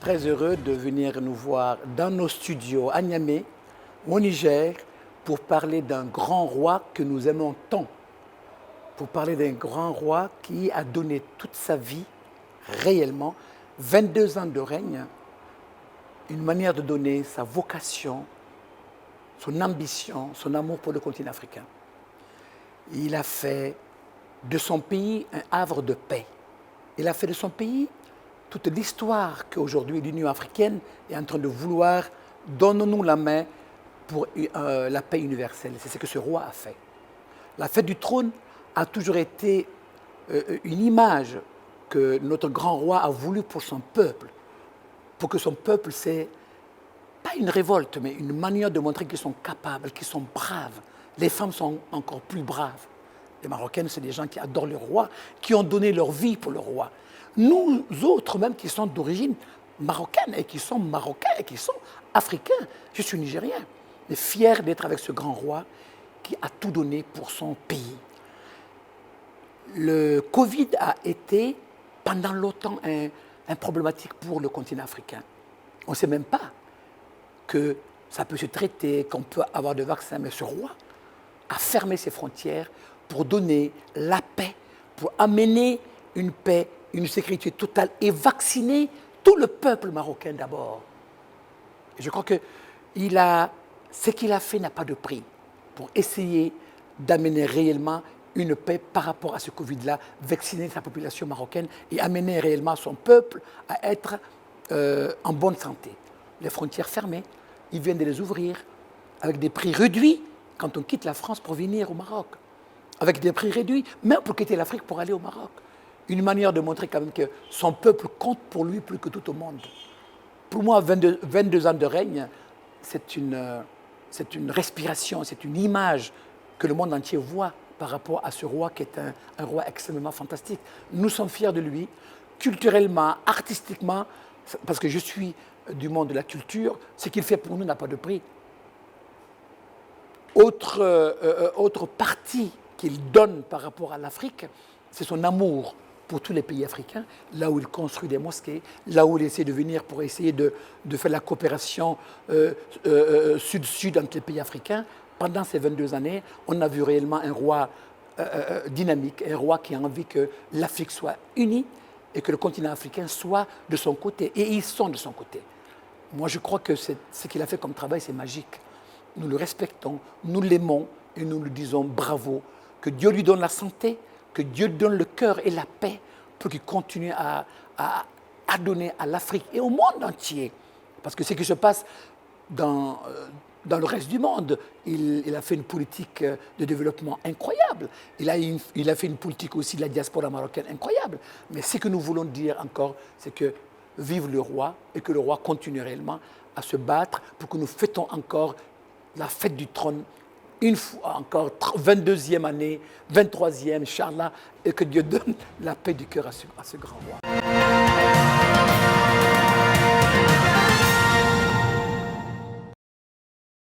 très heureux de venir nous voir dans nos studios à Niamey, au Niger, pour parler d'un grand roi que nous aimons tant. Pour parler d'un grand roi qui a donné toute sa vie, réellement, 22 ans de règne, une manière de donner sa vocation, son ambition, son amour pour le continent africain. Il a fait de son pays un havre de paix. Il a fait de son pays toute l'histoire qu'aujourd'hui l'Union africaine est en train de vouloir. Donnons-nous la main pour la paix universelle. C'est ce que ce roi a fait. La fête du trône a toujours été une image que notre grand roi a voulu pour son peuple. Pour que son peuple, c'est pas une révolte, mais une manière de montrer qu'ils sont capables, qu'ils sont braves. Les femmes sont encore plus braves. Les Marocaines, c'est des gens qui adorent le roi, qui ont donné leur vie pour le roi. Nous autres, même qui sommes d'origine marocaine et qui sommes marocains et qui sommes africains, je suis nigérien, mais fier d'être avec ce grand roi qui a tout donné pour son pays. Le Covid a été pendant longtemps un problématique pour le continent africain. On ne sait même pas que ça peut se traiter, qu'on peut avoir de vaccins, mais ce roi a fermé ses frontières pour donner la paix, pour amener une paix, une sécurité totale et vacciner tout le peuple marocain d'abord. Et je crois que ce qu'il a fait n'a pas de prix pour essayer d'amener réellement une paix par rapport à ce Covid-là, vacciner sa population marocaine et amener réellement son peuple à être en bonne santé. Les frontières fermées, ils viennent de les ouvrir avec des prix réduits quand on quitte la France pour venir au Maroc. Avec des prix réduits, même pour quitter l'Afrique pour aller au Maroc. Une manière de montrer quand même que son peuple compte pour lui plus que tout au monde. Pour moi, 22 ans de règne, c'est une respiration, c'est une image que le monde entier voit par rapport à ce roi qui est un roi extrêmement fantastique. Nous sommes fiers de lui, culturellement, artistiquement, parce que je suis du monde de la culture, ce qu'il fait pour nous n'a pas de prix. Autre partie qu'il donne par rapport à l'Afrique, c'est son amour pour tous les pays africains, là où il construit des mosquées, là où il essaie de venir pour essayer de faire la coopération sud-sud entre les pays africains. Pendant ces 22 années, on a vu réellement un roi dynamique, un roi qui a envie que l'Afrique soit unie et que le continent africain soit de son côté. Et ils sont de son côté. Moi, je crois que ce qu'il a fait comme travail, c'est magique. Nous le respectons, nous l'aimons et nous lui disons bravo. Que Dieu lui donne la santé, que Dieu lui donne le cœur et la paix pour qu'il continue à donner à l'Afrique et au monde entier. Parce que ce qui se passe dans le reste du monde, il a fait une politique de développement incroyable. Il a fait une politique aussi de la diaspora marocaine incroyable. Mais ce que nous voulons dire encore, c'est que vive le roi et que le roi continue réellement à se battre pour que nous fêtons encore la fête du trône, une fois encore, 22e année, 23e, Inch'Allah, et que Dieu donne la paix du cœur à ce grand roi.